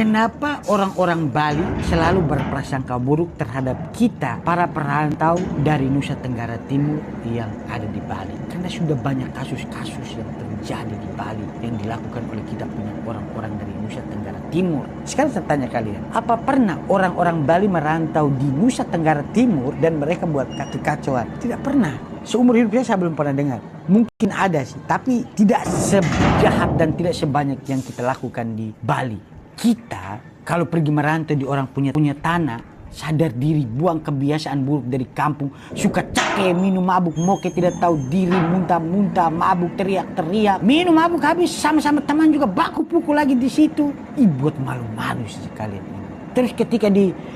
Kenapa orang-orang Bali selalu berprasangka buruk terhadap kita, para perantau dari Nusa Tenggara Timur yang ada di Bali? Karena sudah banyak kasus-kasus yang terjadi di Bali yang dilakukan oleh kita punya orang-orang dari Nusa Tenggara Timur. Sekarang saya tanya kalian, apa pernah orang-orang Bali merantau di Nusa Tenggara Timur dan mereka buat kacau-kacauan? Tidak pernah. Seumur hidup saya belum pernah dengar. Mungkin ada sih, tapi tidak sejahat dan tidak sebanyak yang kita lakukan di Bali. Kita kalau pergi merantau di orang punya tanah, sadar diri, buang kebiasaan buruk dari kampung, suka cake, minum mabuk, moke, tidak tahu diri, muntah-muntah, mabuk, teriak-teriak, minum mabuk habis sama-sama teman juga baku pukul lagi di situ. Buat malu-malu sih kalian ini. Terus ketika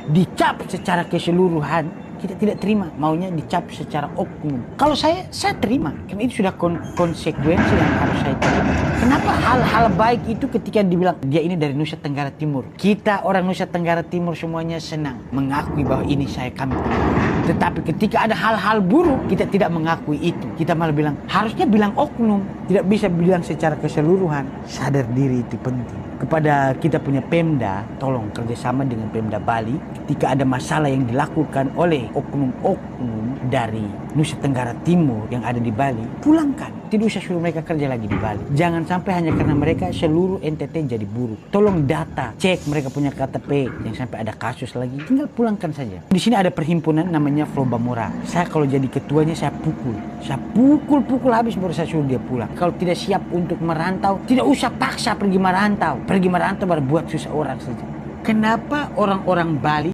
dicap secara keseluruhan, kita tidak terima, maunya dicap secara oknum. Kalau saya terima, karena itu sudah konsekuensi yang harus saya terima. Kenapa hal-hal baik itu ketika dibilang dia ini dari Nusa Tenggara Timur, kita orang Nusa Tenggara Timur semuanya senang mengakui bahwa ini kami. Tetapi ketika ada hal-hal buruk, kita tidak mengakui itu. Kita malah bilang, harusnya bilang oknum, tidak bisa bilang secara keseluruhan. Sadar diri itu penting. Kepada kita punya Pemda, tolong kerjasama dengan Pemda Bali ketika ada masalah yang dilakukan oleh oknum-oknum dari Nusa Tenggara Timur yang ada di Bali, pulangkan. Tidak usah suruh mereka kerja lagi di Bali. Jangan sampai hanya karena mereka seluruh NTT jadi buruk. Tolong data, cek mereka punya KTP, yang sampai ada kasus lagi, tinggal pulangkan saja. Di sini ada perhimpunan namanya Flow Bamora. Saya kalau jadi ketuanya saya pukul habis baru saya suruh dia pulang. Kalau tidak siap untuk merantau, tidak usah paksa pergi merantau. Pergi merantau baru buat susah orang saja. Kenapa orang-orang Bali